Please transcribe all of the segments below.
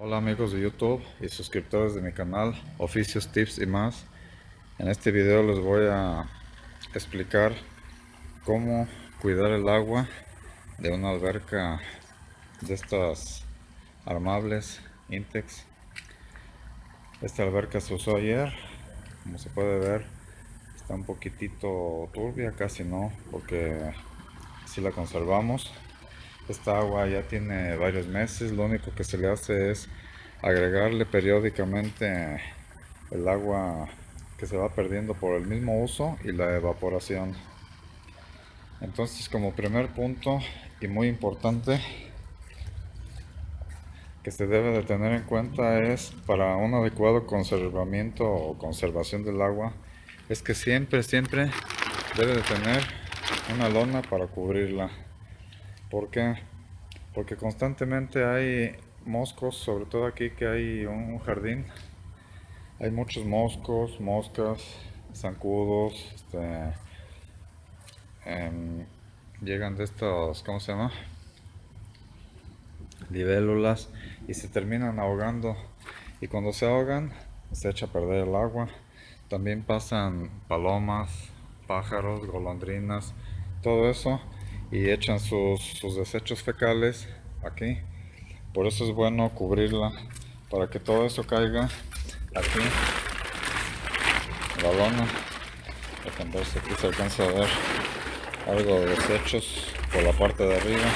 Hola amigos de YouTube y suscriptores de mi canal Oficios, Tips y más. En este video les voy a explicar cómo cuidar el agua de una alberca de estas armables Intex. Esta alberca se usó ayer, como se puede ver está un poquitito turbia, casi no, porque si la conservamos. Esta agua ya tiene varios meses, lo único que se le hace es agregarle periódicamente el agua que se va perdiendo por el mismo uso y la evaporación. Entonces, como primer punto y muy importante que se debe de tener en cuenta es para un adecuado conservamiento o conservación del agua, es que siempre debe de tener una lona para cubrirla. ¿Por qué? Porque constantemente hay moscos, sobre todo aquí que hay un jardín. Hay muchos moscos, moscas, zancudos, em, llegan de estos, ¿cómo se llama? Libélulas, y se terminan ahogando. Y cuando se ahogan, se echa a perder el agua. También pasan palomas, pájaros, golondrinas, todo eso, y echan sus desechos fecales aquí. Por eso es bueno cubrirla, para que todo eso caiga aquí, la lona. Déjenme ver si aquí se alcanza a ver algo de desechos por la parte de arriba.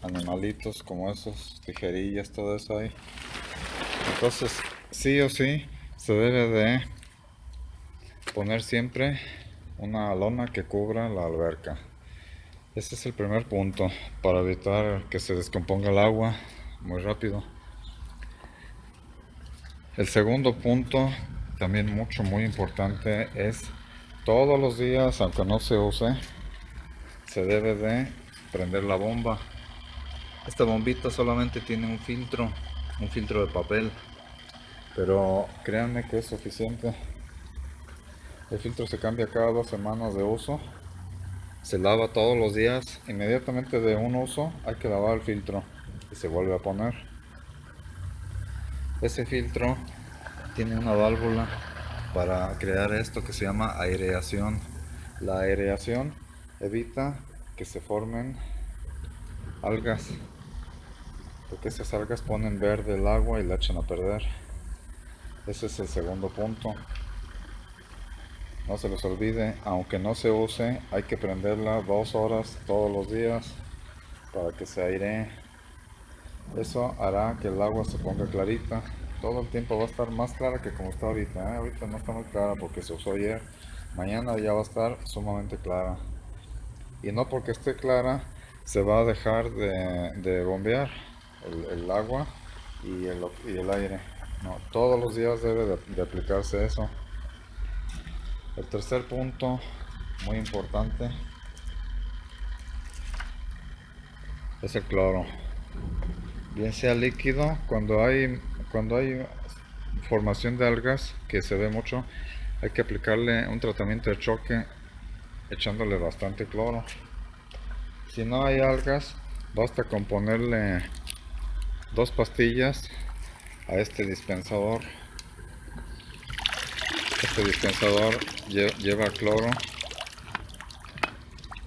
Animalitos como esos, tijerillas, todo eso ahí. Entonces, sí o sí, se debe de poner siempre una lona que cubra la alberca. Ese es el primer punto, para evitar que se descomponga el agua muy rápido. El segundo punto, también muy importante, es todos los días, aunque no se use, se debe de prender la bomba. Esta bombita solamente tiene un filtro de papel, pero créanme que es suficiente. El filtro se cambia cada 2 semanas de uso, se lava todos los días, inmediatamente de un uso hay que lavar el filtro y se vuelve a poner. Ese filtro tiene una válvula para crear esto que se llama aireación. La aireación evita que se formen algas, porque esas algas ponen verde el agua y la echan a perder. Ese es el segundo punto. No se les olvide, aunque no se use, hay que prenderla 2 horas todos los días para que se airee. Eso hará que el agua se ponga clarita. Todo el tiempo va a estar más clara que como está ahorita, ¿eh? Ahorita no está muy clara porque se usó ayer. Mañana ya va a estar sumamente clara. Y no porque esté clara se va a dejar de bombear el agua y el aire. No, todos los días debe de aplicarse eso. El tercer punto, muy importante, es el cloro. Bien sea líquido, cuando hay formación de algas que se ve mucho, hay que aplicarle un tratamiento de choque echándole bastante cloro. Si no hay algas, basta con ponerle 2 pastillas a este dispensador. Este dispensador lleva cloro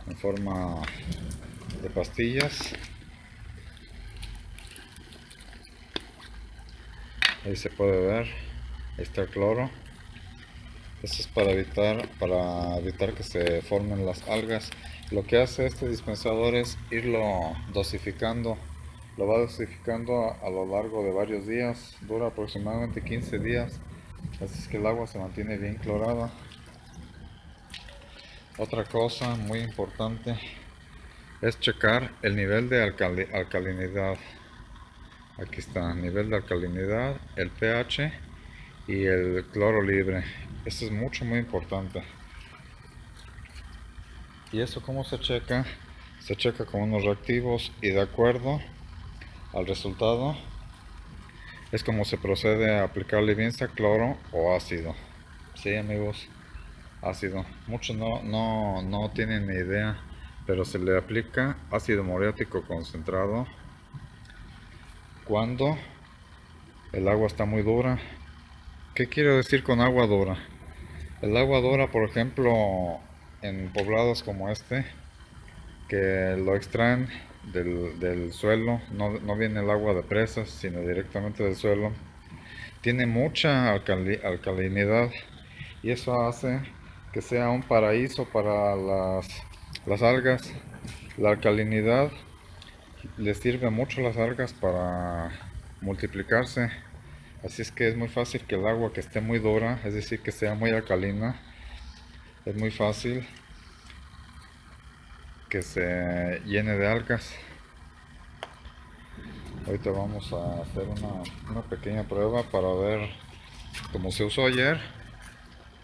en forma de pastillas. Ahí se puede ver, ahí está el cloro. Esto es para evitar que se formen las algas. Lo que hace este dispensador es irlo dosificando. Lo va dosificando a lo largo de varios días. Dura aproximadamente 15 días. Así es que el agua se mantiene bien clorada. Otra cosa muy importante es checar el nivel de alcalinidad. Aquí está, nivel de alcalinidad, el pH y el cloro libre. Esto es muy importante. ¿Y eso cómo se checa? Se checa con unos reactivos y de acuerdo al resultado es como se procede a aplicarle bien sea cloro o ácido. Sí amigos, ácido. Muchos no tienen ni idea, pero se le aplica ácido muriático concentrado cuando el agua está muy dura. ¿Qué quiero decir con agua dura? El agua dura, por ejemplo, en poblados como este, que lo extraen del suelo, no viene el agua de presas, sino directamente del suelo. Tiene mucha alcalinidad y eso hace que sea un paraíso para las algas. La alcalinidad les sirve mucho a las algas para multiplicarse. Así es que es muy fácil que el agua que esté muy dura, es decir, que sea muy alcalina, es muy fácil que se llene de algas. Ahorita vamos a hacer una pequeña prueba para ver cómo se usó ayer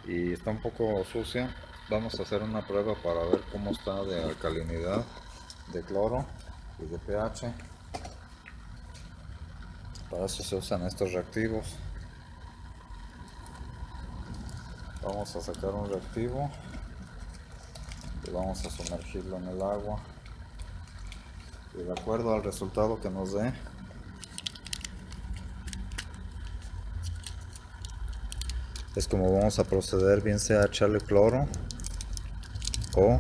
y está un poco sucia. Vamos a hacer una prueba para ver cómo está de alcalinidad, de cloro y de pH. Para eso se usan estos reactivos. Vamos a sacar un reactivo y vamos a sumergirlo en el agua. Y de acuerdo al resultado que nos dé, es como vamos a proceder, bien sea echarle cloro o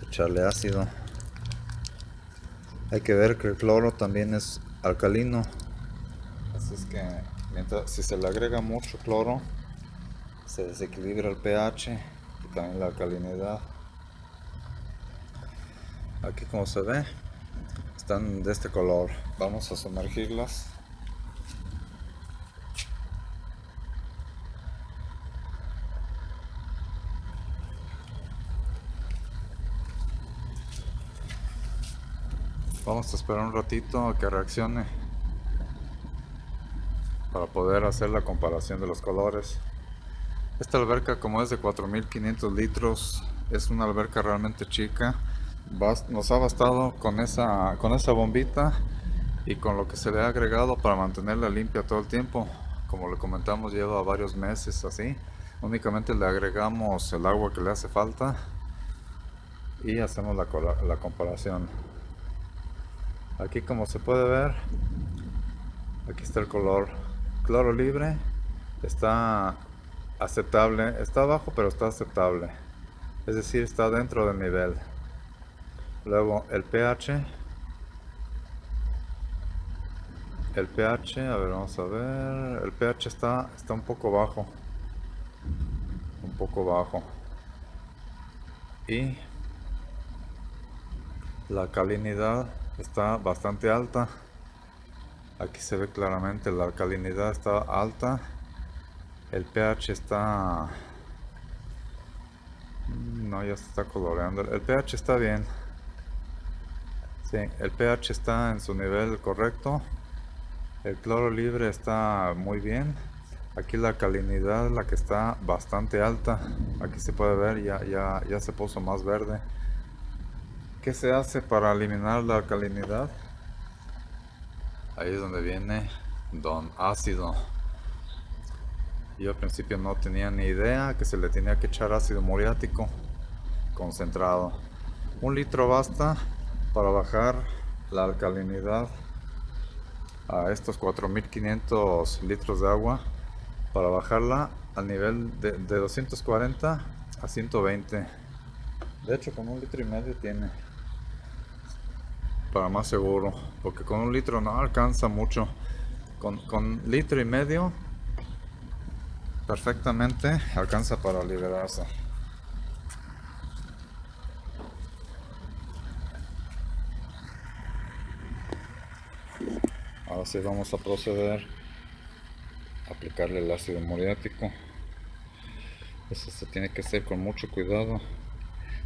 echarle ácido. Hay que ver que el cloro también es alcalino, así es que si se le agrega mucho cloro, se desequilibra el pH y también la alcalinidad. Aquí, como se ve, están de este color. Vamos a sumergirlas. Vamos a esperar un ratito a que reaccione para poder hacer la comparación de los colores. Esta alberca, como es de 4500 litros, es una alberca realmente chica. Nos ha bastado con esa bombita y con lo que se le ha agregado para mantenerla limpia todo el tiempo. Como le comentamos, lleva varios meses así. Únicamente le agregamos el agua que le hace falta y hacemos la comparación. Aquí, como se puede ver, aquí está el color. Cloro libre está aceptable, está bajo pero está aceptable, es decir, está dentro del nivel. Luego el pH, a ver, vamos a ver, el pH está un poco bajo, y la alcalinidad está bastante alta. Aquí se ve claramente, la alcalinidad está alta, el pH está, no, ya se está coloreando, el pH está bien. Sí, el pH está en su nivel correcto, el cloro libre está muy bien. Aquí la alcalinidad, la que está bastante alta, aquí se puede ver, ya se puso más verde. ¿Qué se hace para eliminar la alcalinidad? Ahí es donde viene Don Ácido. Yo al principio no tenía ni idea que se le tenía que echar ácido muriático concentrado. 1 litro basta para bajar la alcalinidad a estos 4500 litros de agua, para bajarla al nivel de 240 a 120. De hecho, con 1,5 litros tiene, para más seguro, porque con 1 litro no alcanza mucho. Con 1,5 litros perfectamente alcanza para liberarse. Ahora sí vamos a proceder a aplicarle el ácido muriático. Eso se tiene que hacer con mucho cuidado.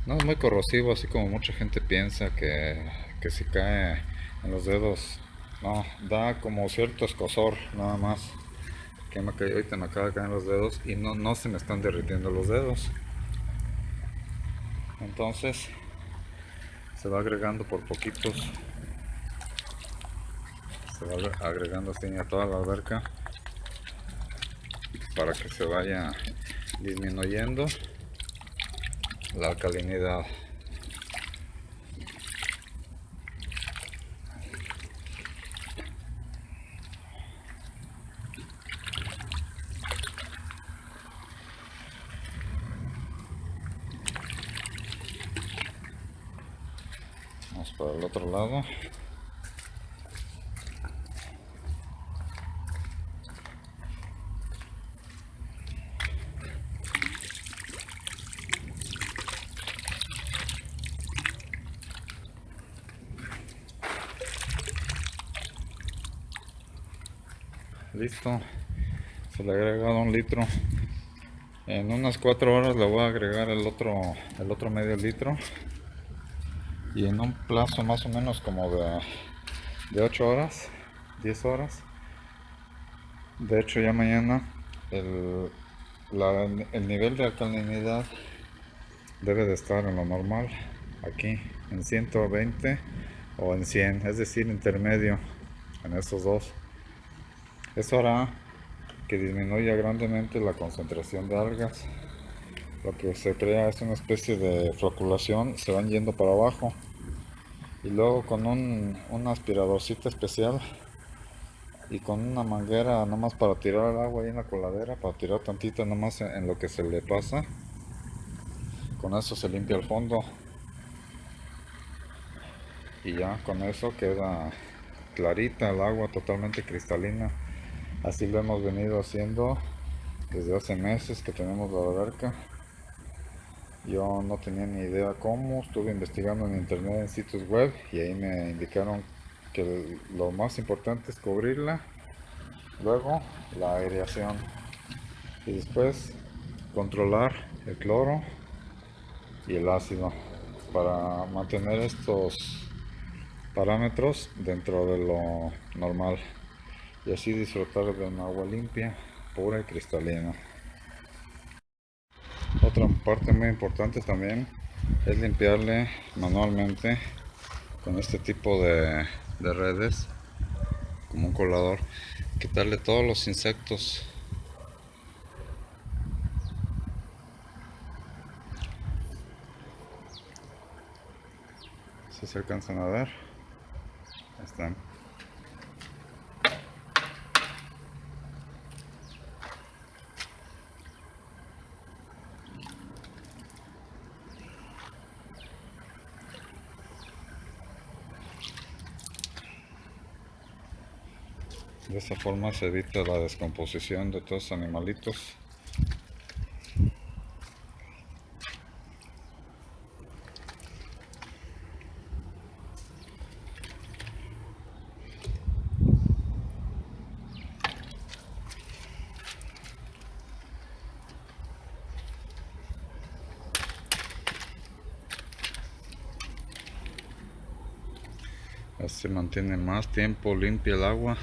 No es muy corrosivo, así como mucha gente piensa que si cae en los dedos. No, da como cierto escozor nada más. Que ahorita me acaba de caer en los dedos y no se me están derritiendo los dedos. Entonces se va agregando por poquitos. Se va agregando así a toda la alberca para que se vaya disminuyendo la alcalinidad. para el otro lado. Listo, se le ha agregado 1 litro. En unas 4 horas le voy a agregar el otro medio litro, y en un plazo más o menos como de 8 horas, 10 horas. De hecho, ya mañana el, el nivel de alcalinidad debe de estar en lo normal, aquí en 120 o en 100, es decir, intermedio en estos dos. Eso hará que disminuya grandemente la concentración de algas. Lo que se crea es una especie de floculación, se van yendo para abajo, y luego con un aspiradorcito especial y con una manguera nomás para tirar el agua ahí en la coladera, para tirar tantito nomás en lo que se le pasa, con eso se limpia el fondo y ya con eso queda clarita el agua, totalmente cristalina. Así lo hemos venido haciendo desde hace meses que tenemos la alberca. Yo no tenía ni idea cómo, estuve investigando en internet, en sitios web, y ahí me indicaron que lo más importante es cubrirla, luego la aireación y después controlar el cloro y el ácido para mantener estos parámetros dentro de lo normal y así disfrutar de un agua limpia, pura y cristalina. Otra parte muy importante también es limpiarle manualmente con este tipo de redes, como un colador, quitarle todos los insectos. Si se alcanzan a ver, ahí están. De esa forma se evita la descomposición de todos los animalitos. Así mantiene más tiempo limpia el agua.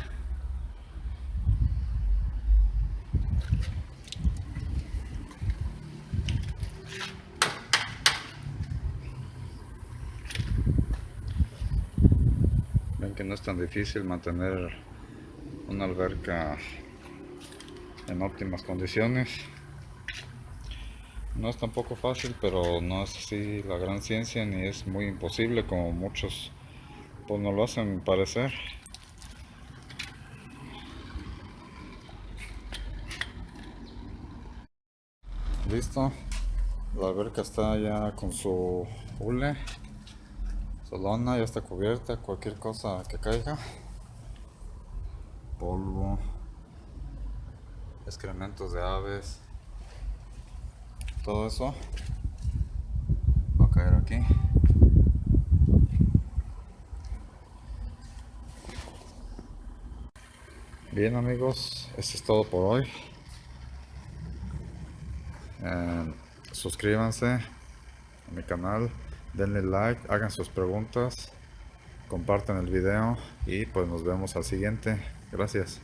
Ven que no es tan difícil mantener una alberca en óptimas condiciones. No es tampoco fácil, pero no es así la gran ciencia, ni es muy imposible como muchos pues nos lo hacen parecer. Listo, la alberca está ya con su hule, su lona ya está cubierta, cualquier cosa que caiga, polvo, excrementos de aves, todo eso va a caer aquí. Bien amigos, esto es todo por hoy. Suscríbanse a mi canal, denle like, hagan sus preguntas, compartan el video y pues nos vemos al siguiente. Gracias.